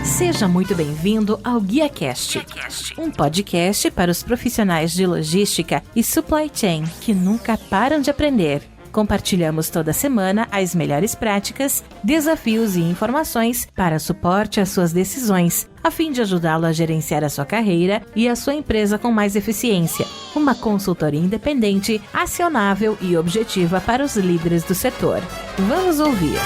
Seja muito bem-vindo ao GuiaCast, um podcast para os profissionais de logística e supply chain que nunca param de aprender. Compartilhamos toda semana as melhores práticas, desafios e informações para suporte às suas decisões, a fim de ajudá-lo a gerenciar a sua carreira e a sua empresa com mais eficiência. Uma consultoria independente, acionável e objetiva para os líderes do setor. Vamos ouvir!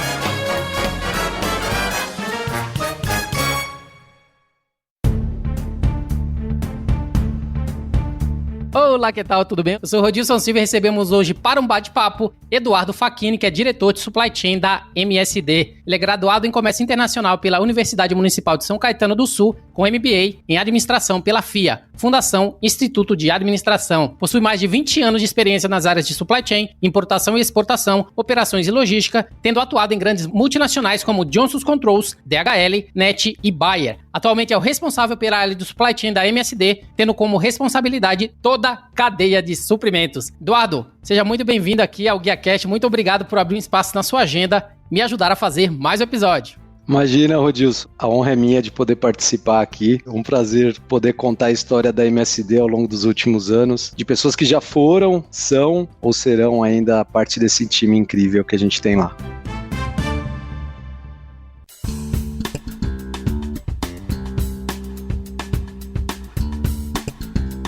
Olá, que tal? Tudo bem? Eu sou o Rodilson Silva e recebemos hoje para um bate-papo Eduardo Facchini, que é diretor de Supply Chain da MSD. Ele é graduado em Comércio Internacional pela Universidade Municipal de São Caetano do Sul, com MBA em Administração pela FIA, Fundação Instituto de Administração. Possui mais de 20 anos de experiência nas áreas de Supply Chain, importação e exportação, operações e logística, tendo atuado em grandes multinacionais como Johnson Controls, DHL, NET e Bayer. Atualmente é o responsável pela área do Supply Chain da MSD, tendo como responsabilidade toda a cadeia de suprimentos. Eduardo, seja muito bem-vindo aqui ao GuiaCast. Muito obrigado por abrir um espaço na sua agenda e me ajudar a fazer mais um episódio. Imagina, Rodilson, a honra é minha de poder participar aqui. É um prazer poder contar a história da MSD ao longo dos últimos anos, de pessoas que já foram, são ou serão ainda parte desse time incrível que a gente tem lá.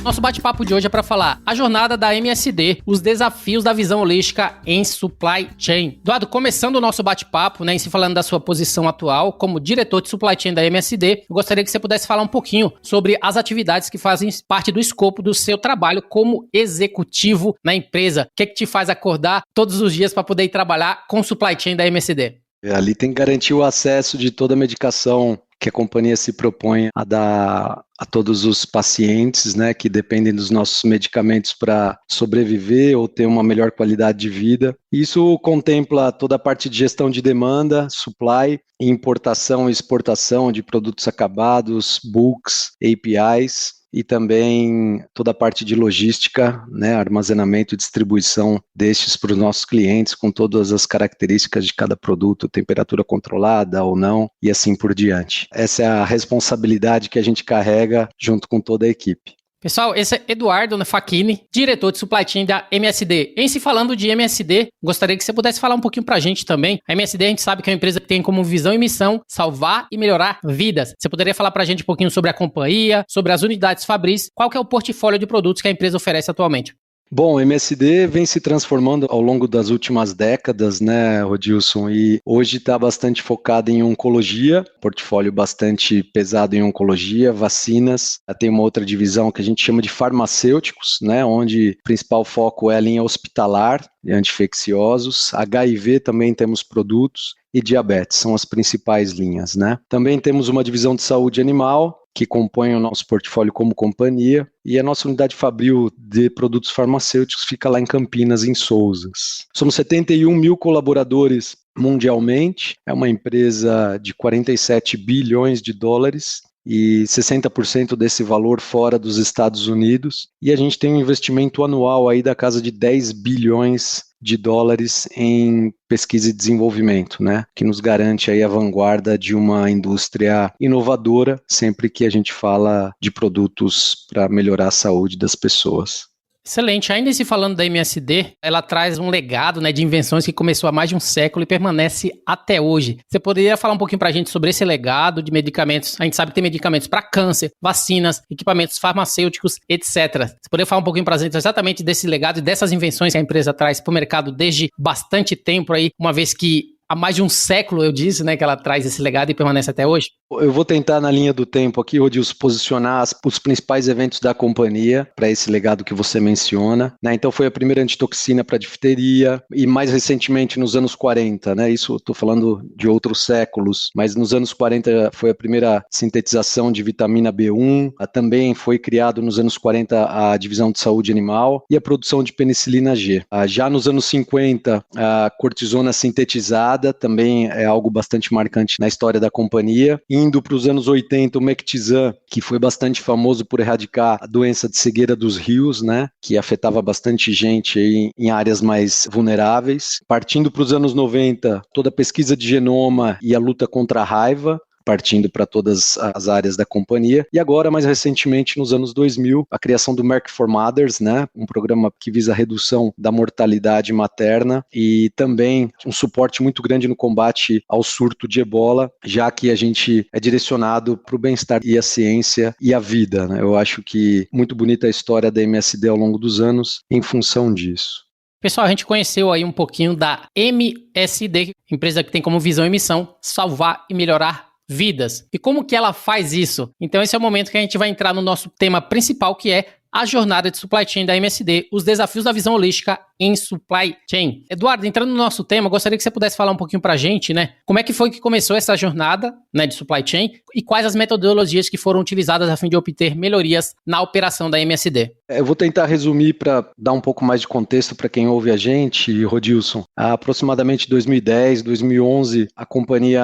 Nosso bate-papo de hoje é para falar a jornada da MSD, os desafios da visão holística em supply chain. Eduardo, começando o nosso bate-papo, né, se falando da sua posição atual como diretor de supply chain da MSD, eu gostaria que você pudesse falar um pouquinho sobre as atividades que fazem parte do escopo do seu trabalho como executivo na empresa. O que é que te faz acordar todos os dias para poder ir trabalhar com supply chain da MSD? Ali tem que garantir o acesso de toda a medicação que a companhia se propõe a dar a todos os pacientes, né, que dependem dos nossos medicamentos para sobreviver ou ter uma melhor qualidade de vida. Isso contempla toda a parte de gestão de demanda, supply, importação e exportação de produtos acabados, bulks, APIs, e também toda a parte de logística, né, armazenamento e distribuição destes para os nossos clientes, com todas as características de cada produto, temperatura controlada ou não, e assim por diante. Essa é a responsabilidade que a gente carrega junto com toda a equipe. Pessoal, esse é Eduardo Facchini, diretor de Supply Chain da MSD. Em se falando de MSD, gostaria que você pudesse falar um pouquinho pra gente também. A MSD, a gente sabe que é uma empresa que tem como visão e missão salvar e melhorar vidas. Você poderia falar pra gente um pouquinho sobre a companhia, sobre as unidades Fabris, qual que é o portfólio de produtos que a empresa oferece atualmente? Bom, o MSD vem se transformando ao longo das últimas décadas, né, Rodilson, e hoje está bastante focado em oncologia, portfólio bastante pesado em oncologia, vacinas. Tem uma outra divisão que a gente chama de farmacêuticos, né, onde o principal foco é a linha hospitalar, anti-infecciosos, HIV também temos produtos, e diabetes, são as principais linhas, né. Também temos uma divisão de saúde animal, que compõem o nosso portfólio como companhia, e a nossa unidade fabril de produtos farmacêuticos fica lá em Campinas, em Sousas. Somos 71 mil colaboradores mundialmente, é uma empresa de 47 bilhões de dólares, e 60% desse valor fora dos Estados Unidos, e a gente tem um investimento anual aí da casa de 10 bilhões de dólares em pesquisa e desenvolvimento, né, que nos garante aí a vanguarda de uma indústria inovadora, sempre que a gente fala de produtos para melhorar a saúde das pessoas. Excelente. Ainda se falando da MSD, ela traz um legado, né, de invenções que começou há mais de um século e permanece até hoje. Você poderia falar um pouquinho pra gente sobre esse legado de medicamentos? A gente sabe que tem medicamentos para câncer, vacinas, equipamentos farmacêuticos, etc. Você poderia falar um pouquinho pra gente exatamente desse legado e dessas invenções que a empresa traz para o mercado desde bastante tempo aí, uma vez que há mais de um século, eu disse, né, que ela traz esse legado e permanece até hoje? Eu vou tentar, na linha do tempo aqui, Rodilson, posicionar os principais eventos da companhia para esse legado que você menciona, né? Então foi a primeira antitoxina para difteria e mais recentemente nos anos 40, né? Isso eu estou falando de outros séculos, mas nos anos 40 foi a primeira sintetização de vitamina B1, também foi criado nos anos 40 a divisão de saúde animal e a produção de penicilina G. Já nos anos 50, a cortisona sintetizada virada, também é algo bastante marcante na história da companhia. Indo para os anos 80, o Mectizan, que foi bastante famoso por erradicar a doença de cegueira dos rios, né, que afetava bastante gente aí em áreas mais vulneráveis. Partindo para os anos 90, toda a pesquisa de genoma e a luta contra a raiva, partindo para todas as áreas da companhia. E agora, mais recentemente, nos anos 2000, a criação do Merck for Mothers, né, um programa que visa a redução da mortalidade materna e também um suporte muito grande no combate ao surto de ebola, já que a gente é direcionado para o bem-estar e a ciência e a vida, né? Eu acho que muito bonita a história da MSD ao longo dos anos em função disso. Pessoal, a gente conheceu aí um pouquinho da MSD, empresa que tem como visão e missão salvar e melhorar vidas. E como que ela faz isso? Então esse é o momento que a gente vai entrar no nosso tema principal, que é a jornada de supply chain da MSD, os desafios da visão holística em supply chain. Eduardo, entrando no nosso tema, gostaria que você pudesse falar um pouquinho pra gente, né? Como é que foi que começou essa jornada, né, de supply chain e quais as metodologias que foram utilizadas a fim de obter melhorias na operação da MSD? Eu vou tentar resumir para dar um pouco mais de contexto para quem ouve a gente, Rodilson. Há aproximadamente 2010, 2011, a companhia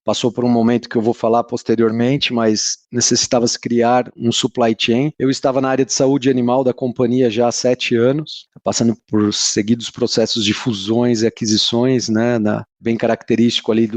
passou por um momento que eu vou falar posteriormente, mas necessitava se criar um supply chain. Eu estava na área de saúde animal da companhia já há 7 anos, passando por seguidos processos de fusões e aquisições, né, bem característico ali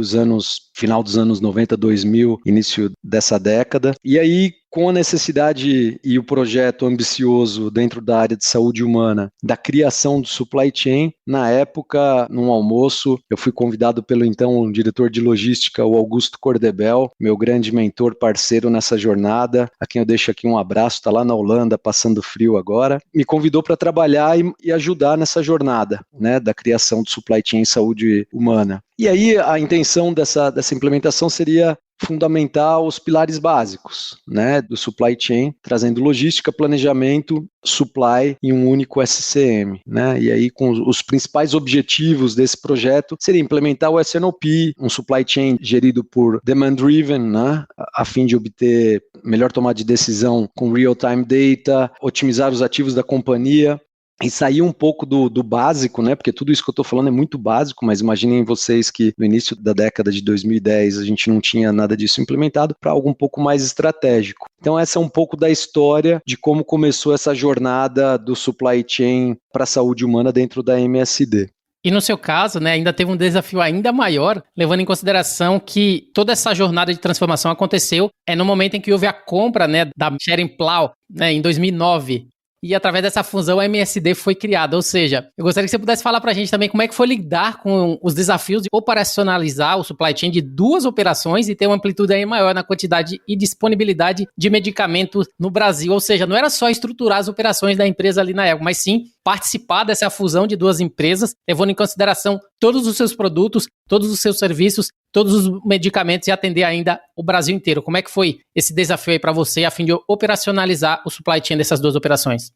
final dos anos 90, 2000, início dessa década. E aí, com a necessidade e o projeto ambicioso dentro da área de saúde humana, da criação do supply chain, na época, num almoço, eu fui convidado pelo então diretor de logística, o Augusto Cordebel, meu grande mentor, parceiro nessa jornada, a quem eu deixo aqui um abraço, está lá na Holanda, passando frio agora, me convidou para trabalhar e ajudar nessa jornada, né, da criação do supply chain em saúde humana. E aí a intenção dessa implementação seria fundamentar os pilares básicos, né, do supply chain, trazendo logística, planejamento, supply em um único SCM, né? E aí com os principais objetivos desse projeto seria implementar o S&OP, um supply chain gerido por demand driven, né, a fim de obter melhor tomada de decisão com real-time data, otimizar os ativos da companhia, e sair um pouco do básico, né? Porque tudo isso que eu estou falando é muito básico, mas imaginem vocês que no início da década de 2010 a gente não tinha nada disso implementado, para algo um pouco mais estratégico. Então essa é um pouco da história de como começou essa jornada do supply chain para a saúde humana dentro da MSD. E no seu caso, né, ainda teve um desafio ainda maior, levando em consideração que toda essa jornada de transformação aconteceu no momento em que houve a compra, né, da Schering-Plough, né, em 2009. E através dessa fusão a MSD foi criada, ou seja, eu gostaria que você pudesse falar para a gente também como é que foi lidar com os desafios de operacionalizar o supply chain de 2 operações e ter uma amplitude aí maior na quantidade e disponibilidade de medicamentos no Brasil, ou seja, não era só estruturar as operações da empresa ali na época, mas sim participar dessa fusão de 2 empresas, levando em consideração todos os seus produtos, todos os seus serviços, todos os medicamentos e atender ainda o Brasil inteiro. Como é que foi esse desafio aí para você a fim de operacionalizar o supply chain dessas 2 operações?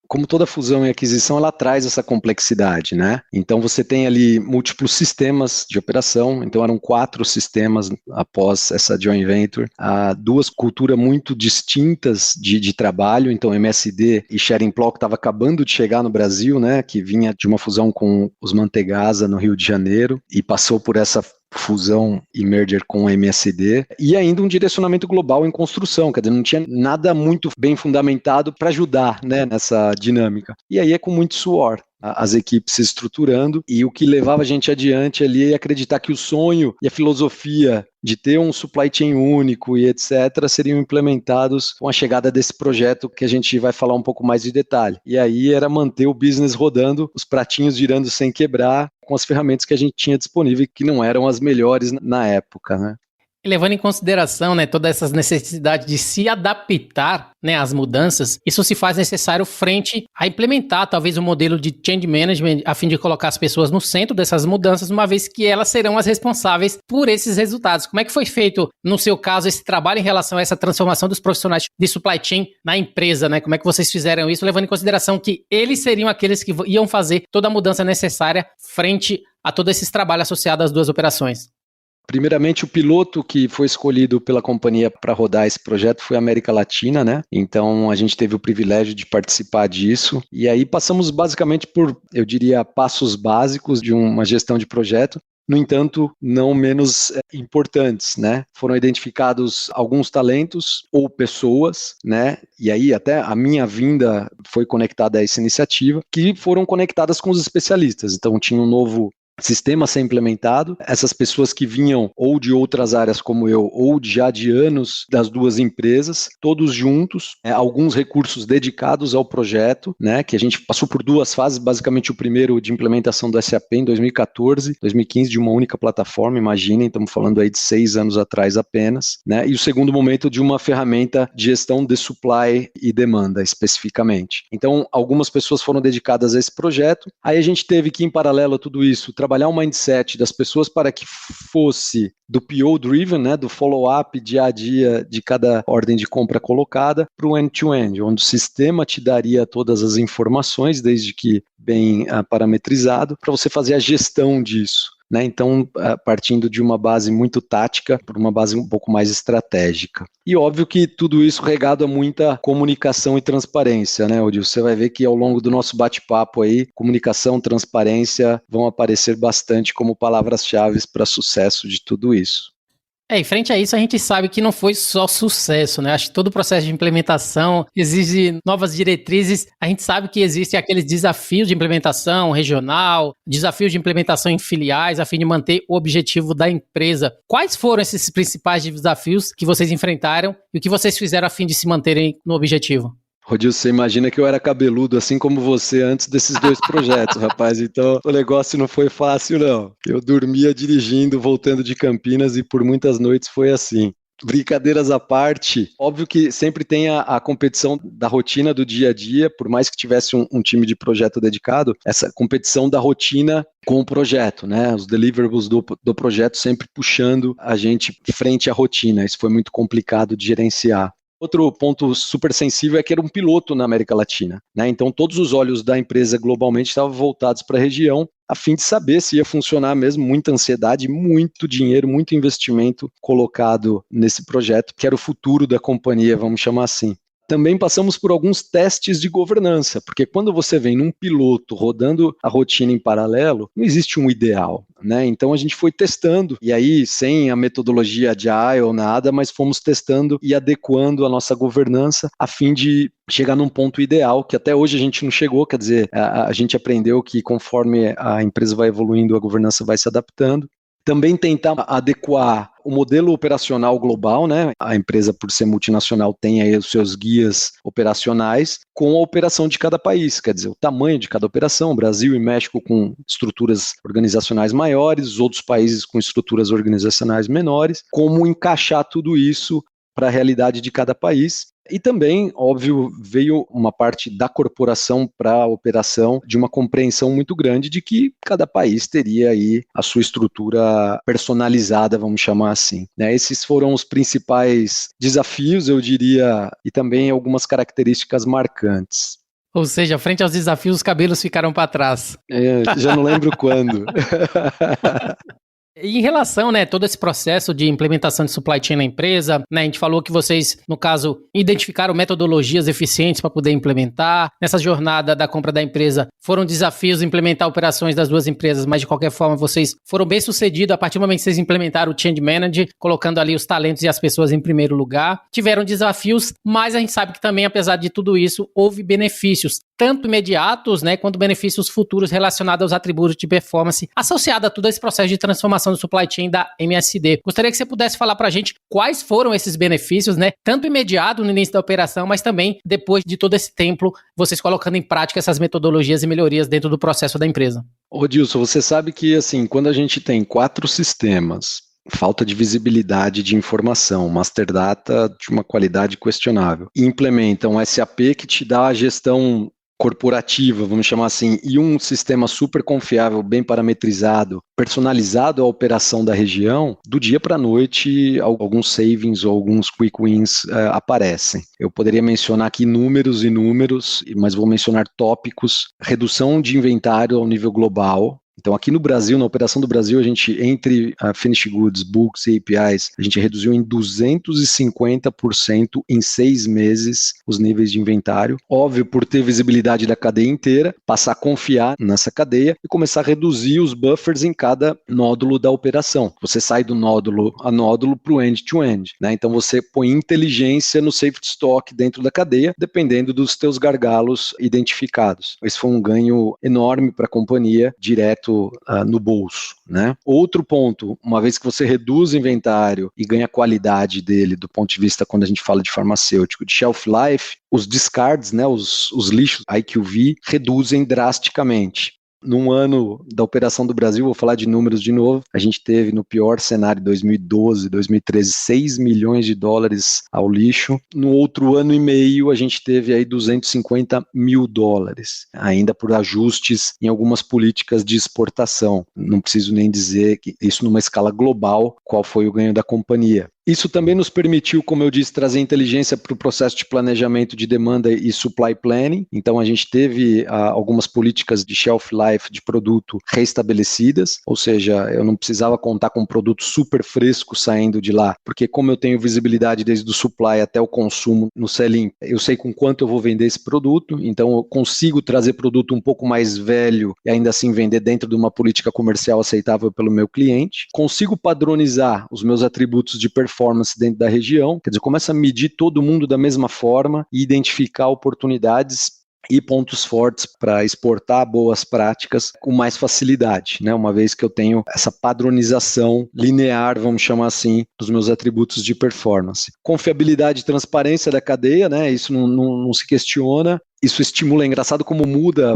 Como toda fusão e aquisição, ela traz essa complexidade, né? Então você tem ali múltiplos sistemas de operação, então eram 4 sistemas após essa joint venture, 2 culturas muito distintas de trabalho, então MSD e Schering-Plough que estava acabando de chegar no Brasil, né? Que vinha de uma fusão com os Mantegazza no Rio de Janeiro e passou por essa fusão e merger com o MSD, e ainda um direcionamento global em construção, quer dizer, não tinha nada muito bem fundamentado para ajudar, né, nessa dinâmica. E aí é com muito suor, as equipes se estruturando, e o que levava a gente adiante ali é acreditar que o sonho e a filosofia de ter um supply chain único e etc. seriam implementados com a chegada desse projeto que a gente vai falar um pouco mais de detalhe. E aí era manter o business rodando, os pratinhos girando sem quebrar, com as ferramentas que a gente tinha disponível, que não eram as melhores na época, né? E levando em consideração, né, todas essas necessidades de se adaptar, né, às mudanças, isso se faz necessário frente a implementar talvez um modelo de change management a fim de colocar as pessoas no centro dessas mudanças, uma vez que elas serão as responsáveis por esses resultados. Como é que foi feito, no seu caso, esse trabalho em relação a essa transformação dos profissionais de supply chain na empresa, né? Como é que vocês fizeram isso, levando em consideração que eles seriam aqueles que iam fazer toda a mudança necessária frente a todos esses trabalhos associados às 2 operações? Primeiramente, o piloto que foi escolhido pela companhia para rodar esse projeto foi a América Latina, né? Então, a gente teve o privilégio de participar disso. E aí passamos basicamente por, eu diria, passos básicos de uma gestão de projeto. no entanto, não menos importantes, né? Foram identificados alguns talentos ou pessoas, né? E aí até a minha vinda foi conectada a essa iniciativa, que foram conectadas com os especialistas. Então tinha um novo sistema a ser implementado, essas pessoas que vinham ou de outras áreas como eu, ou já de anos das duas empresas, todos juntos, alguns recursos dedicados ao projeto, né, que a gente passou por duas fases, basicamente o primeiro de implementação do SAP em 2014, 2015, de uma única plataforma, imaginem, estamos falando aí de 6 anos atrás apenas, né, e o segundo momento de uma ferramenta de gestão de supply e demanda, especificamente. Então, algumas pessoas foram dedicadas a esse projeto, aí a gente teve que, em paralelo a tudo isso, trabalhar o mindset das pessoas para que fosse do PO-driven, né, do follow-up dia a dia de cada ordem de compra colocada, para o end-to-end, onde o sistema te daria todas as informações, desde que bem parametrizado, para você fazer a gestão disso. Né? Então, partindo de uma base muito tática para uma base um pouco mais estratégica. E óbvio que tudo isso regado a muita comunicação e transparência, né, Odil? Você vai ver que ao longo do nosso bate-papo aí, comunicação, transparência vão aparecer bastante como palavras-chave para sucesso de tudo isso. Em frente a isso, a gente sabe que não foi só sucesso, né? Acho que todo o processo de implementação exige novas diretrizes. A gente sabe que existem aqueles desafios de implementação regional, desafios de implementação em filiais, a fim de manter o objetivo da empresa. Quais foram esses principais desafios que vocês enfrentaram e o que vocês fizeram a fim de se manterem no objetivo? Rodil, você imagina que eu era cabeludo, assim como você, antes desses 2 projetos, rapaz. Então, o negócio não foi fácil, não. Eu dormia dirigindo, voltando de Campinas, e por muitas noites foi assim. Brincadeiras à parte, óbvio que sempre tem a competição da rotina do dia a dia, por mais que tivesse um time de projeto dedicado, essa competição da rotina com o projeto, né? Os deliverables do projeto sempre puxando a gente frente à rotina. Isso foi muito complicado de gerenciar. Outro ponto super sensível é que era um piloto na América Latina, né? Então todos os olhos da empresa globalmente estavam voltados para a região, a fim de saber se ia funcionar mesmo. Muita ansiedade, muito dinheiro, muito investimento colocado nesse projeto, que era o futuro da companhia, vamos chamar assim. Também passamos por alguns testes de governança, porque quando você vem num piloto rodando a rotina em paralelo, não existe um ideal, né? Então a gente foi testando, e aí sem a metodologia agile ou nada, mas fomos testando e adequando a nossa governança a fim de chegar num ponto ideal, que até hoje a gente não chegou. Quer dizer, a gente aprendeu que conforme a empresa vai evoluindo, a governança vai se adaptando. Também tentar adequar o modelo operacional global, né? A empresa, por ser multinacional, tem aí os seus guias operacionais com a operação de cada país, quer dizer, o tamanho de cada operação. Brasil e México com estruturas organizacionais maiores, os outros países com estruturas organizacionais menores, como encaixar tudo isso para a realidade de cada país. E também, óbvio, veio uma parte da corporação para a operação de uma compreensão muito grande de que cada país teria aí a sua estrutura personalizada, vamos chamar assim, né? Esses foram os principais desafios, eu diria, e também algumas características marcantes. Ou seja, frente aos desafios, os cabelos ficaram para trás. Já não lembro quando. E em relação, né, todo esse processo de implementação de supply chain na empresa, né, a gente falou que vocês, no caso, identificaram metodologias eficientes para poder implementar. Nessa jornada da compra da empresa, foram desafios implementar operações das duas empresas, mas de qualquer forma vocês foram bem sucedidos a partir do momento que vocês implementaram o Change Manager, colocando ali os talentos e as pessoas em primeiro lugar. Tiveram desafios, mas a gente sabe que também, apesar de tudo isso, houve benefícios, tanto imediatos, né, quanto benefícios futuros relacionados aos atributos de performance associados a todo esse processo de transformação do supply chain da MSD. Gostaria que você pudesse falar para a gente quais foram esses benefícios, né, tanto imediato no início da operação, mas também depois de todo esse tempo, vocês colocando em prática essas metodologias e melhorias dentro do processo da empresa. Ô Dilson, você sabe que assim, quando a gente tem 4 sistemas, falta de visibilidade de informação, master data de uma qualidade questionável, e implementa um SAP que te dá a gestão corporativa, vamos chamar assim, e um sistema super confiável, bem parametrizado, personalizado à operação da região, do dia para a noite, alguns savings ou alguns quick wins aparecem. Eu poderia mencionar aqui números e números, mas vou mencionar tópicos: redução de inventário ao nível global, Então, aqui no Brasil, na operação do Brasil, a gente, entre a finished goods, books e APIs, a gente reduziu em 250% em 6 meses os níveis de inventário. Óbvio, por ter visibilidade da cadeia inteira, passar a confiar nessa cadeia e começar a reduzir os buffers em cada nódulo da operação. Você sai do nódulo a nódulo para o end-to-end, né? Então, você põe inteligência no safety stock dentro da cadeia, dependendo dos teus gargalos identificados. Esse foi um ganho enorme para a companhia, direto no bolso, né? Outro ponto, uma vez que você reduz o inventário e ganha qualidade dele do ponto de vista quando a gente fala de farmacêutico, de shelf life, os discards, né, os lixos IQV reduzem drasticamente. Num ano da operação do Brasil, vou falar de números de novo, a gente teve no pior cenário 2012, 2013, 6 milhões de dólares ao lixo. No outro ano e meio, a gente teve aí 250 mil dólares, ainda por ajustes em algumas políticas de exportação. Não preciso nem dizer que isso numa escala global, qual foi o ganho da companhia. Isso também nos permitiu, como eu disse, trazer inteligência para o processo de planejamento de demanda e supply planning. Então, a gente teve algumas políticas de shelf life de produto reestabelecidas, ou seja, eu não precisava contar com um produto super fresco saindo de lá, porque como eu tenho visibilidade desde o supply até o consumo no sell-in, eu sei com quanto eu vou vender esse produto, então eu consigo trazer produto um pouco mais velho e ainda assim vender dentro de uma política comercial aceitável pelo meu cliente. Consigo padronizar os meus atributos de performance dentro da região, quer dizer, começa a medir todo mundo da mesma forma e identificar oportunidades e pontos fortes para exportar boas práticas com mais facilidade, né? Uma vez que eu tenho essa padronização linear, vamos chamar assim, dos meus atributos de performance. Confiabilidade e transparência da cadeia, né? Isso não se questiona. Isso estimula, é engraçado como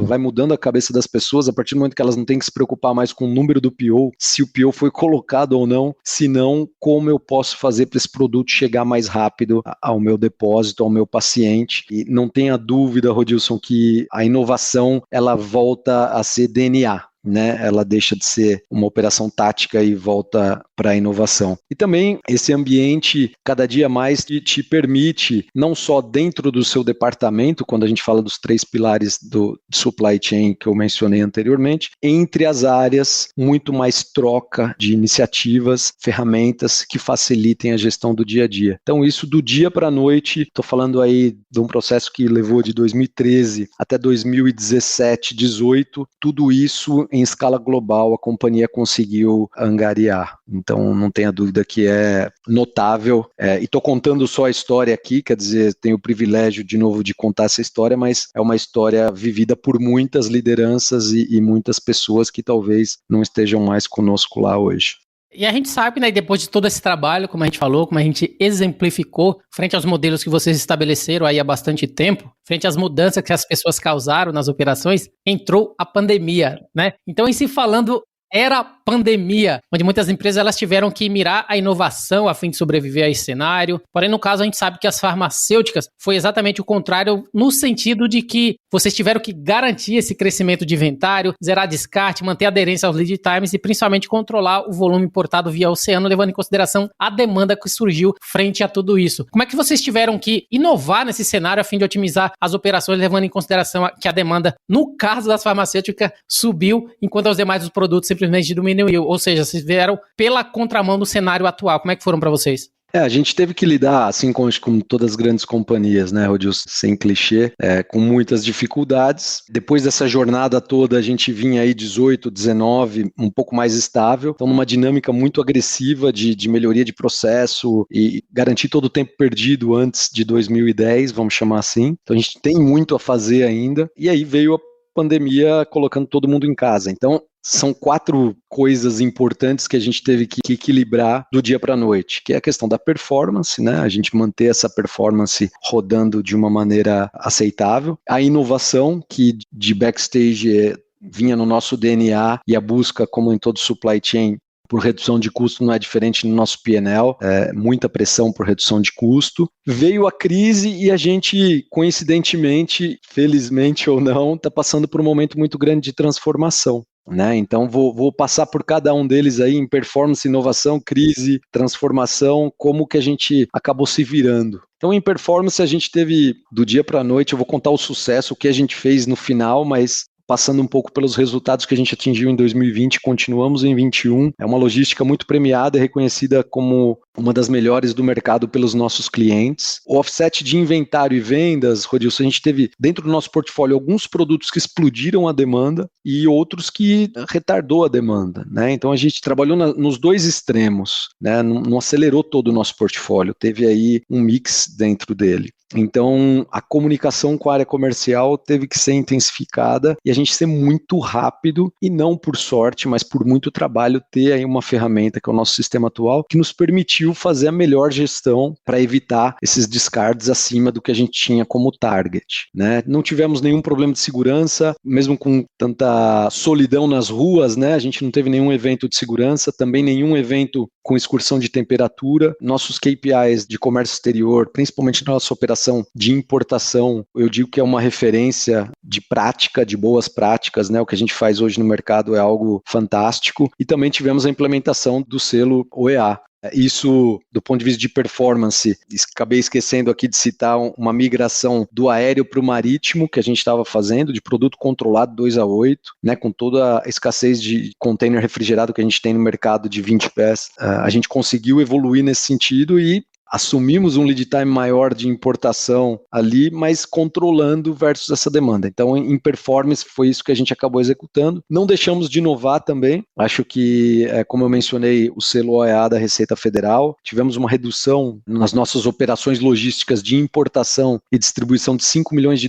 vai mudando a cabeça das pessoas a partir do momento que elas não têm que se preocupar mais com o número do PO, se o PO foi colocado ou não, se não, como eu posso fazer para esse produto chegar mais rápido ao meu depósito, ao meu paciente. E não tenha dúvida, Rodilson, que a inovação ela volta a ser DNA. Né, ela deixa de ser uma operação tática e volta para a inovação. E também esse ambiente cada dia mais te permite, não só dentro do seu departamento, quando a gente fala dos 3 pilares do supply chain que eu mencionei anteriormente, entre as áreas, muito mais troca de iniciativas, ferramentas que facilitem a gestão do dia a dia. Então isso do dia para a noite, estou falando aí de um processo que levou de 2013 até 2017, 2018, tudo isso em escala global a companhia conseguiu angariar. Então não tenha dúvida que é notável. E estou contando só a história aqui, quer dizer, tenho o privilégio de novo de contar essa história, mas é uma história vivida por muitas lideranças e muitas pessoas que talvez não estejam mais conosco lá hoje. E a gente sabe, né, depois de todo esse trabalho, como a gente falou, como a gente exemplificou, frente aos modelos que vocês estabeleceram aí há bastante tempo, frente às mudanças que as pessoas causaram nas operações, entrou a pandemia, né? Então, em se falando era pandemia, onde muitas empresas elas tiveram que mirar a inovação a fim de sobreviver a esse cenário. Porém, no caso, a gente sabe que as farmacêuticas foi exatamente o contrário, no sentido de que vocês tiveram que garantir esse crescimento de inventário, zerar descarte, manter aderência aos lead times e principalmente controlar o volume importado via oceano, levando em consideração a demanda que surgiu frente a tudo isso. Como é que vocês tiveram que inovar nesse cenário a fim de otimizar as operações, levando em consideração que a demanda, no caso das farmacêuticas, subiu, enquanto os demais dos produtos simplesmente diminuiu? Ou seja, vocês vieram pela contramão do cenário atual. Como é que foram para vocês? A gente teve que lidar, assim como todas as grandes companhias, né, Rodilson, sem clichê, com muitas dificuldades. Depois dessa jornada toda, a gente vinha aí 18, 19, um pouco mais estável, então numa dinâmica muito agressiva de melhoria de processo e garantir todo o tempo perdido antes de 2010, vamos chamar assim. Então a gente tem muito a fazer ainda, e aí veio a pandemia colocando todo mundo em casa. Então, são 4 coisas importantes que a gente teve que equilibrar do dia para a noite, que é a questão da performance, né? A gente manter essa performance rodando de uma maneira aceitável. A inovação, que de backstage vinha no nosso DNA, e a busca, como em todo supply chain, por redução de custo não é diferente no nosso P&L, muita pressão por redução de custo. Veio a crise e a gente, coincidentemente, felizmente ou não, está passando por um momento muito grande de transformação. Né? Então vou passar por cada um deles aí em performance, inovação, crise, transformação, como que a gente acabou se virando. Então em performance a gente teve do dia para a noite, eu vou contar o sucesso, o que a gente fez no final, mas passando um pouco pelos resultados que a gente atingiu em 2020, continuamos em 2021. É uma logística muito premiada e reconhecida como uma das melhores do mercado pelos nossos clientes. O offset de inventário e vendas, Rodilson, a gente teve dentro do nosso portfólio alguns produtos que explodiram a demanda e outros que retardou a demanda, né? Então a gente trabalhou nos dois extremos, né? Não acelerou todo o nosso portfólio, teve aí um mix dentro dele. Então, a comunicação com a área comercial teve que ser intensificada e a gente ser muito rápido e não por sorte, mas por muito trabalho, ter aí uma ferramenta que é o nosso sistema atual, que nos permitiu fazer a melhor gestão para evitar esses descartes acima do que a gente tinha como target, né? Não tivemos nenhum problema de segurança, mesmo com tanta solidão nas ruas, né? A gente não teve nenhum evento de segurança, também nenhum evento com excursão de temperatura. Nossos KPIs de comércio exterior, principalmente na nossa operação de importação, eu digo que é uma referência de prática, de boas práticas, né? O que a gente faz hoje no mercado é algo fantástico. E também tivemos a implementação do selo OEA. Isso, do ponto de vista de performance, acabei esquecendo aqui de citar uma migração do aéreo para o marítimo que a gente estava fazendo, de produto controlado 2-8, né, com toda a escassez de container refrigerado que a gente tem no mercado de 20 pés. A gente conseguiu evoluir nesse sentido e assumimos um lead time maior de importação ali, mas controlando versus essa demanda. Então, em performance, foi isso que a gente acabou executando. Não deixamos de inovar também. Acho que, como eu mencionei, o selo OEA da Receita Federal, tivemos uma redução nas nossas operações logísticas de importação e distribuição de $5 milhões.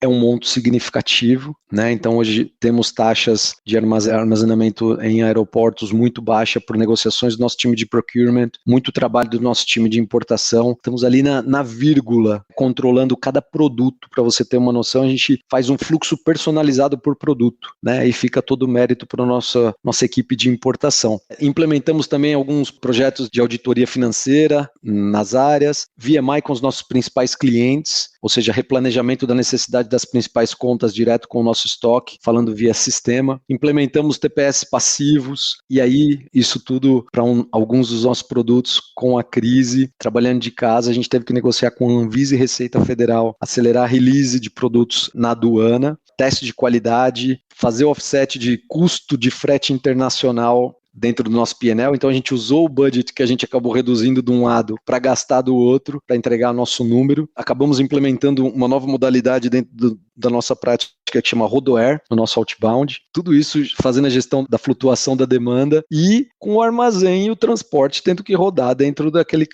É um monto significativo, né? Então, hoje temos taxas de armazenamento em aeroportos muito baixa por negociações do nosso time de procurement, muito trabalho do nosso time de importação, estamos ali na vírgula, controlando cada produto. Para você ter uma noção, a gente faz um fluxo personalizado por produto, né? E fica todo o mérito para a nossa equipe de importação. Implementamos também alguns projetos de auditoria financeira nas áreas, VMI com os nossos principais clientes, ou seja, replanejamento da necessidade das principais contas direto com o nosso estoque, falando via sistema. Implementamos TPS passivos, e aí isso tudo para alguns dos nossos produtos com a crise, trabalhando de casa, a gente teve que negociar com a Anvisa e Receita Federal, acelerar a release de produtos na aduana, teste de qualidade, fazer o offset de custo de frete internacional dentro do nosso P&L. Então a gente usou o budget que a gente acabou reduzindo de um lado para gastar do outro, para entregar nosso número. Acabamos implementando uma nova modalidade dentro da nossa prática que chama Rodoair, no nosso outbound. Tudo isso fazendo a gestão da flutuação da demanda e com o armazém e o transporte tendo que rodar dentro daquele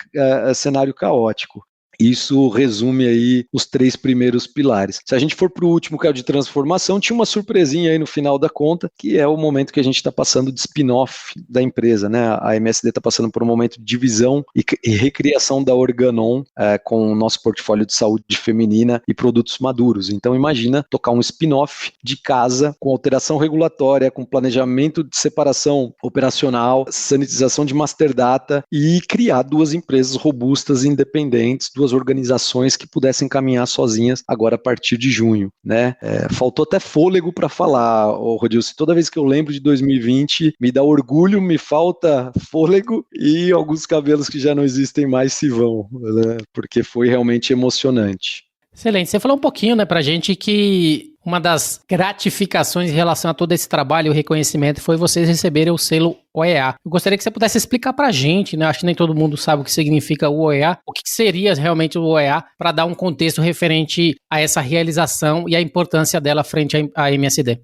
cenário caótico. Isso resume aí os 3 primeiros pilares. Se a gente for para o último, que é o de transformação, tinha uma surpresinha aí no final da conta, que é o momento que a gente está passando de spin-off da empresa, né? A MSD está passando por um momento de divisão e recriação da Organon com o nosso portfólio de saúde feminina e produtos maduros. Então imagina tocar um spin-off de casa com alteração regulatória, com planejamento de separação operacional, sanitização de master data e criar 2 empresas robustas e independentes, 2 organizações que pudessem caminhar sozinhas agora a partir de junho, né? Faltou até fôlego para falar, Rodilson. Toda vez que eu lembro de 2020, me dá orgulho, me falta fôlego e alguns cabelos que já não existem mais se vão, né? Porque foi realmente emocionante. Excelente. Você falou um pouquinho, né, pra gente que uma das gratificações em relação a todo esse trabalho e o reconhecimento foi vocês receberem o selo OEA. Eu gostaria que você pudesse explicar pra gente, né? Acho que nem todo mundo sabe o que significa o OEA, o que seria realmente o OEA, para dar um contexto referente a essa realização e a importância dela frente à MSD.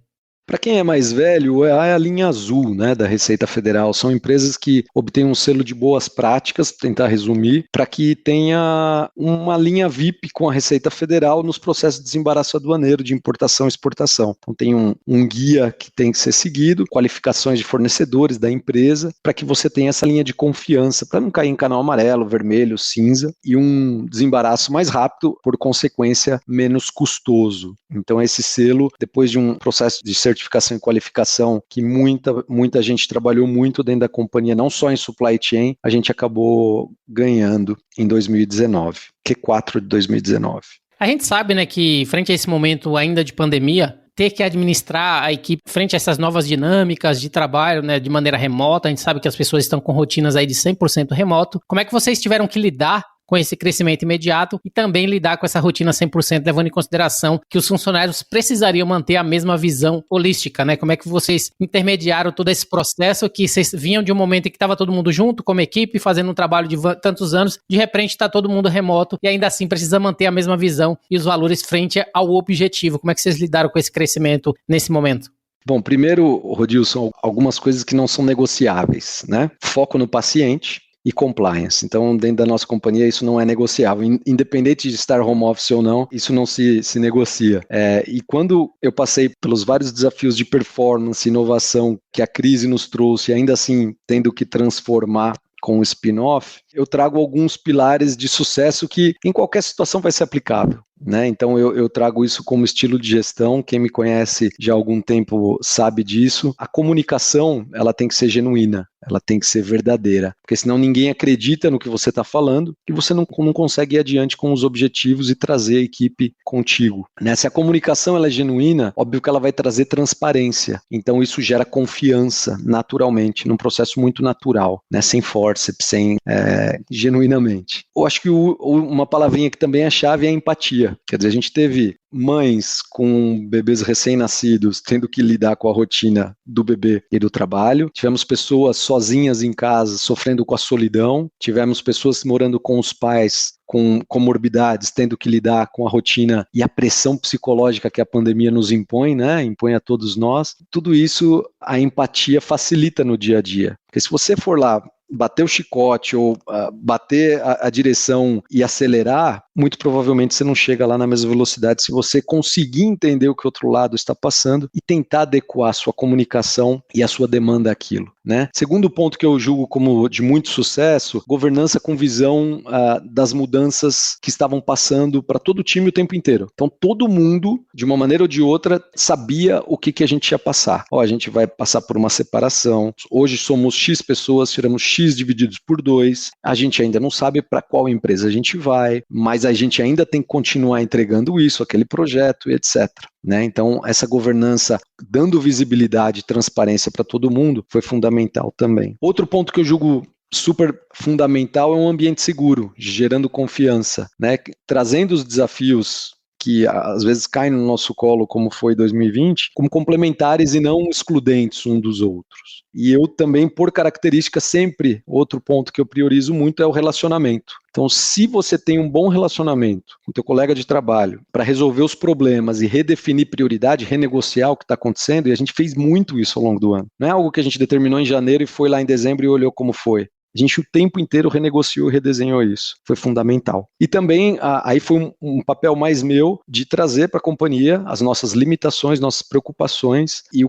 Para quem é mais velho, o OEA é a linha azul, né, da Receita Federal. São empresas que obtêm um selo de boas práticas, tentar resumir, para que tenha uma linha VIP com a Receita Federal nos processos de desembaraço aduaneiro de importação e exportação. Então tem um guia que tem que ser seguido, qualificações de fornecedores da empresa, para que você tenha essa linha de confiança, para não cair em canal amarelo, vermelho, cinza, e um desembaraço mais rápido, por consequência, menos custoso. Então esse selo, depois de um processo de certificação e qualificação que muita gente trabalhou muito dentro da companhia, não só em supply chain, a gente acabou ganhando em 2019, Q4 de 2019. A gente sabe, né, que frente a esse momento ainda de pandemia, ter que administrar a equipe frente a essas novas dinâmicas de trabalho, né, de maneira remota, a gente sabe que as pessoas estão com rotinas aí de 100% remoto. Como é que vocês tiveram que lidar com esse crescimento imediato e também lidar com essa rotina 100%, levando em consideração que os funcionários precisariam manter a mesma visão holística, né? Como é que vocês intermediaram todo esse processo que vocês vinham de um momento em que estava todo mundo junto, como equipe, fazendo um trabalho de tantos anos, de repente está todo mundo remoto e ainda assim precisa manter a mesma visão e os valores frente ao objetivo. Como é que vocês lidaram com esse crescimento nesse momento? Bom, primeiro, Rodilson, algumas coisas que não são negociáveis, né? Foco no paciente e compliance. Então, dentro da nossa companhia, isso não é negociável. Independente de estar home office ou não, isso não se negocia. E quando eu passei pelos vários desafios de performance, inovação que a crise nos trouxe, ainda assim tendo que transformar com o spin-off, eu trago alguns pilares de sucesso que em qualquer situação vai ser aplicável. Né? Então eu trago isso como estilo de gestão. Quem me conhece já há algum tempo sabe disso. A comunicação, ela tem que ser genuína, ela tem que ser verdadeira, porque senão ninguém acredita no que você está falando e você não consegue ir adiante com os objetivos e trazer a equipe contigo. Né? Se a comunicação ela é genuína, óbvio que ela vai trazer transparência, então isso gera confiança naturalmente, num processo muito natural, né? Sem forceps, genuinamente. Eu acho que uma palavrinha que também é chave é a empatia. Quer dizer, a gente teve mães com bebês recém-nascidos tendo que lidar com a rotina do bebê e do trabalho. Tivemos pessoas sozinhas em casa sofrendo com a solidão. Tivemos pessoas morando com os pais com comorbidades, tendo que lidar com a rotina e a pressão psicológica que a pandemia nos impõe, né? Impõe a todos nós. Tudo isso, a empatia facilita no dia a dia. Porque se você for lá bater o chicote ou bater a direção e acelerar, muito provavelmente você não chega lá na mesma velocidade se você conseguir entender o que o outro lado está passando e tentar adequar a sua comunicação e a sua demanda àquilo. Né? Segundo ponto que eu julgo como de muito sucesso, governança com visão das mudanças que estavam passando para todo o time o tempo inteiro. Então todo mundo, de uma maneira ou de outra, sabia o que a gente ia passar. A gente vai passar por uma separação, hoje somos X pessoas, tiramos X divididos por 2, a gente ainda não sabe para qual empresa a gente vai, mas a gente ainda tem que continuar entregando isso, aquele projeto e etc. Né? Então, essa governança dando visibilidade e transparência para todo mundo foi fundamental também. Outro ponto que eu julgo super fundamental é um ambiente seguro, gerando confiança, né? Trazendo os desafios que às vezes caem no nosso colo, como foi 2020, como complementares e não excludentes um dos outros. E eu também, por característica, sempre, outro ponto que eu priorizo muito é o relacionamento. Então, se você tem um bom relacionamento com o teu colega de trabalho para resolver os problemas e redefinir prioridade, renegociar o que está acontecendo, e a gente fez muito isso ao longo do ano. Não é algo que a gente determinou em janeiro e foi lá em dezembro e olhou como foi. A gente o tempo inteiro renegociou e redesenhou isso. Foi fundamental. E também, aí foi um papel mais meu de trazer para a companhia as nossas limitações, nossas preocupações e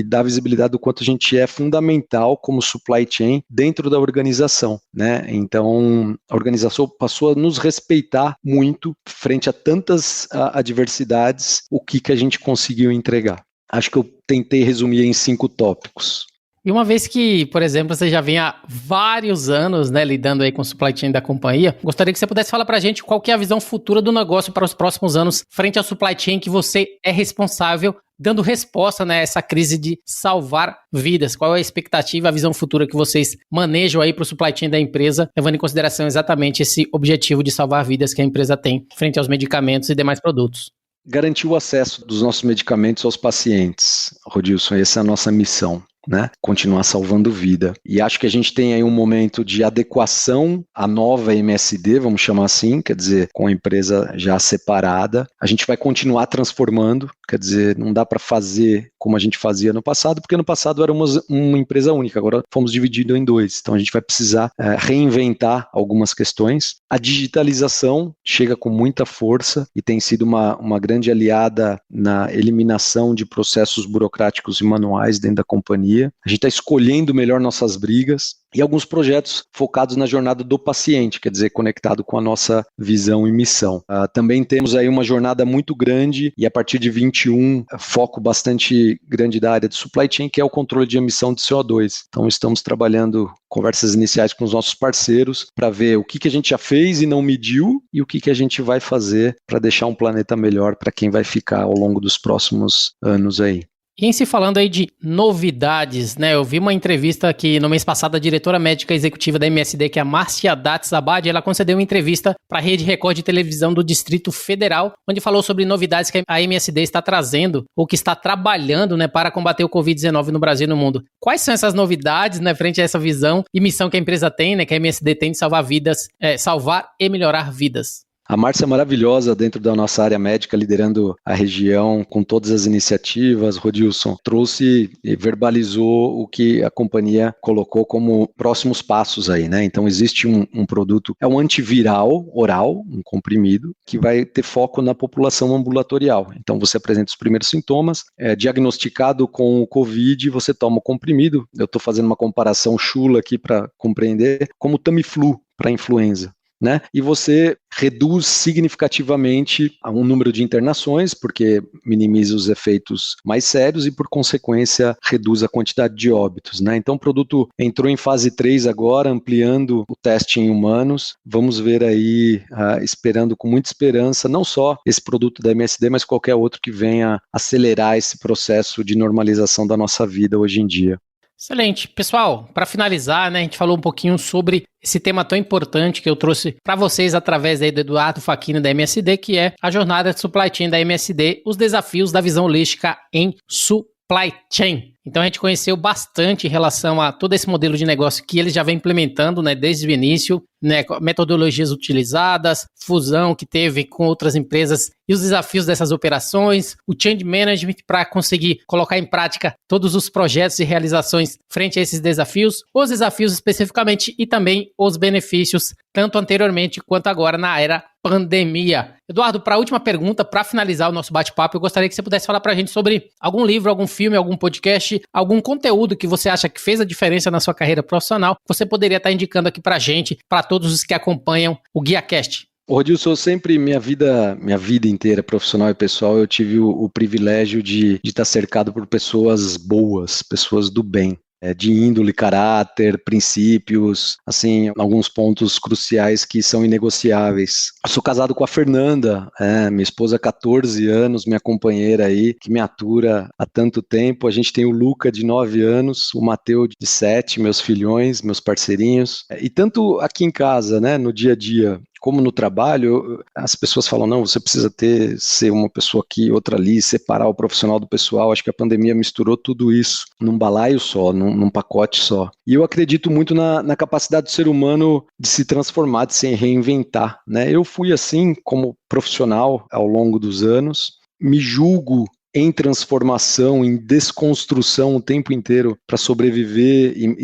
dar visibilidade do quanto a gente é fundamental como supply chain dentro da organização. Né? Então, a organização passou a nos respeitar muito frente a tantas adversidades, o que a gente conseguiu entregar. Acho que eu tentei resumir em 5 tópicos. E uma vez que, por exemplo, você já vem há vários anos, né, lidando aí com o supply chain da companhia, gostaria que você pudesse falar para a gente qual que é a visão futura do negócio para os próximos anos frente ao supply chain que você é responsável, dando resposta, né, a essa crise de salvar vidas. Qual é a expectativa, a visão futura que vocês manejam aí para o supply chain da empresa, levando em consideração exatamente esse objetivo de salvar vidas que a empresa tem frente aos medicamentos e demais produtos? Garantir o acesso dos nossos medicamentos aos pacientes, Rodilson, essa é a nossa missão. Né? Continuar salvando vida. E acho que a gente tem aí um momento de adequação à nova MSD, vamos chamar assim, quer dizer, com a empresa já separada. A gente vai continuar transformando, quer dizer, não dá para fazer como a gente fazia no passado, porque no passado era uma empresa única, agora fomos divididos em 2. Então a gente vai precisar reinventar algumas questões. A digitalização chega com muita força e tem sido uma grande aliada na eliminação de processos burocráticos e manuais dentro da companhia. A gente está escolhendo melhor nossas brigas e alguns projetos focados na jornada do paciente, quer dizer, conectado com a nossa visão e missão. Também temos aí uma jornada muito grande e a partir de 21, foco bastante grande da área de supply chain, que é o controle de emissão de CO2. Então estamos trabalhando conversas iniciais com os nossos parceiros para ver o que a gente já fez e não mediu e o que a gente vai fazer para deixar um planeta melhor para quem vai ficar ao longo dos próximos anos aí. E em se falando aí de novidades, né? Eu vi uma entrevista que no mês passado a diretora médica executiva da MSD, que é a Márcia Datzabad, ela concedeu uma entrevista para a Rede Record de televisão do Distrito Federal, onde falou sobre novidades que a MSD está trazendo ou que está trabalhando, né, para combater o Covid-19 no Brasil e no mundo. Quais são essas novidades, né, frente a essa visão e missão que a empresa tem, né, que a MSD tem de salvar vidas, salvar e melhorar vidas? A Márcia é maravilhosa dentro da nossa área médica, liderando a região com todas as iniciativas. Rodilson trouxe e verbalizou o que a companhia colocou como próximos passos aí, né? Então existe um produto, é um antiviral oral, um comprimido, que vai ter foco na população ambulatorial. Então você apresenta os primeiros sintomas, é diagnosticado com o Covid, você toma o comprimido. Eu estou fazendo uma comparação chula aqui para compreender, como o Tamiflu para influenza. Né? E você reduz significativamente um número de internações, porque minimiza os efeitos mais sérios e, por consequência, reduz a quantidade de óbitos. Né? Então, o produto entrou em fase 3 agora, ampliando o teste em humanos. Vamos ver aí, esperando com muita esperança, não só esse produto da MSD, mas qualquer outro que venha acelerar esse processo de normalização da nossa vida hoje em dia. Excelente. Pessoal, para finalizar, né, a gente falou um pouquinho sobre esse tema tão importante que eu trouxe para vocês através aí do Eduardo Facchini da MSD, que é a jornada de supply chain da MSD, os desafios da visão holística em supply chain. Então a gente conheceu bastante em relação a todo esse modelo de negócio que eles já vem implementando, né, desde o início, né, metodologias utilizadas, fusão que teve com outras empresas e os desafios dessas operações, o change management para conseguir colocar em prática todos os projetos e realizações frente a esses desafios, os desafios especificamente e também os benefícios, tanto anteriormente quanto agora na era pandemia. Eduardo, para a última pergunta, para finalizar o nosso bate-papo, eu gostaria que você pudesse falar para a gente sobre algum livro, algum filme, algum podcast, algum conteúdo que você acha que fez a diferença na sua carreira profissional, que você poderia estar indicando aqui para a gente, para todos os que acompanham o GuiaCast. Rodilson, sempre minha vida inteira, profissional e pessoal, eu tive o privilégio de estar cercado por pessoas boas, pessoas do bem. De índole, caráter, princípios, assim, alguns pontos cruciais que são inegociáveis. Eu sou casado com a Fernanda, minha esposa há 14 anos, minha companheira aí, que me atura há tanto tempo. A gente tem o Luca, de 9 anos, o Mateu, de 7, meus filhões, meus parceirinhos. E tanto aqui em casa, né, no dia a dia, como no trabalho, as pessoas falam, não, você precisa ser uma pessoa aqui, outra ali, separar o profissional do pessoal. Acho que a pandemia misturou tudo isso num balaio só, num pacote só. E eu acredito muito na capacidade do ser humano de se transformar, de se reinventar, né? Eu fui assim como profissional ao longo dos anos, me julgo em transformação, em desconstrução o tempo inteiro para sobreviver e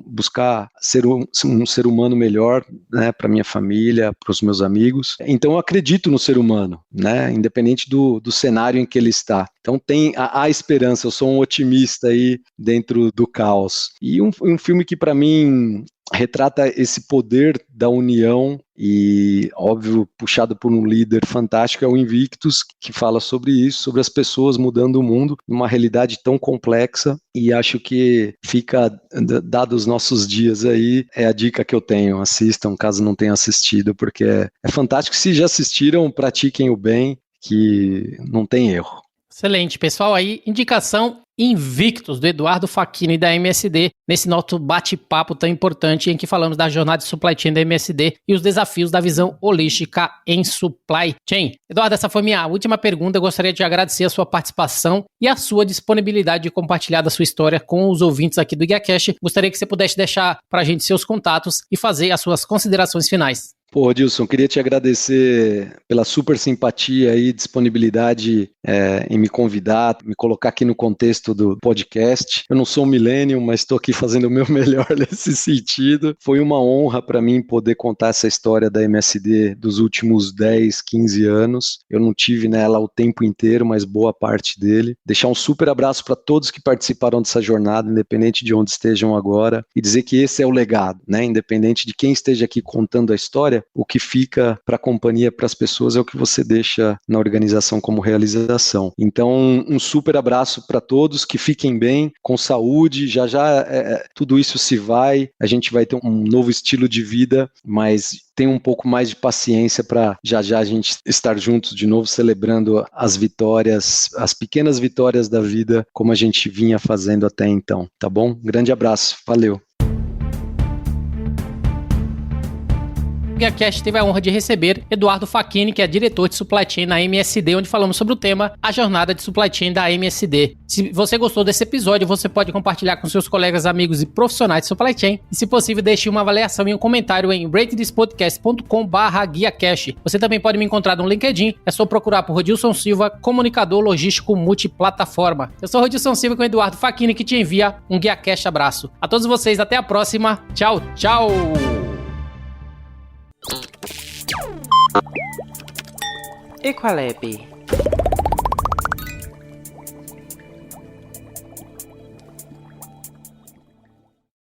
buscar ser um ser humano melhor, né, para minha família, para os meus amigos. Então eu acredito no ser humano, né, independente do cenário em que ele está. Então tem a esperança, eu sou um otimista aí dentro do caos. E um filme que para mim retrata esse poder da união e, óbvio, puxado por um líder fantástico, é o Invictus, que fala sobre isso, sobre as pessoas mudando o mundo numa realidade tão complexa, e acho que fica, dados os nossos dias aí, é a dica que eu tenho, assistam, caso não tenham assistido, porque é fantástico. Se já assistiram, pratiquem o bem, que não tem erro. Excelente, pessoal, aí indicação Invictus, do Eduardo Facchini da MSD, nesse nosso bate-papo tão importante em que falamos da jornada de supply chain da MSD e os desafios da visão holística em supply chain. Eduardo, essa foi minha última pergunta. Eu gostaria de agradecer a sua participação e a sua disponibilidade de compartilhar da sua história com os ouvintes aqui do GuiaCast. Gostaria que você pudesse deixar para a gente seus contatos e fazer as suas considerações finais. Pô, Rodilson, queria te agradecer pela super simpatia e disponibilidade em me convidar, me colocar aqui no contexto do podcast. Eu não sou um millennial, mas estou aqui fazendo o meu melhor nesse sentido. Foi uma honra para mim poder contar essa história da MSD dos últimos 10, 15 anos. Eu não tive nela o tempo inteiro, mas boa parte dele. Deixar um super abraço para todos que participaram dessa jornada, independente de onde estejam agora, e dizer que esse é o legado, né? Independente de quem esteja aqui contando a história, história, o que fica para a companhia, para as pessoas, é o que você deixa na organização como realização. Então, um super abraço para todos, que fiquem bem, com saúde, já tudo isso se vai, a gente vai ter um novo estilo de vida, mas tem um pouco mais de paciência para já a gente estar juntos de novo, celebrando as vitórias, as pequenas vitórias da vida, como a gente vinha fazendo até então, tá bom? Grande abraço, valeu! O GuiaCast teve a honra de receber Eduardo Facchini, que é diretor de Supply Chain na MSD, onde falamos sobre o tema A Jornada de Supply Chain da MSD. Se você gostou desse episódio, você pode compartilhar com seus colegas, amigos e profissionais de Supply Chain. E, se possível, deixe uma avaliação e um comentário em ratethispodcast.com/GuiaCast. Você também pode me encontrar no LinkedIn, é só procurar por Rodilson Silva, comunicador logístico multiplataforma. Eu sou Rodilson Silva com o Eduardo Facchini, que te envia um GuiaCast abraço. A todos vocês, até a próxima. Tchau, tchau! Equalab.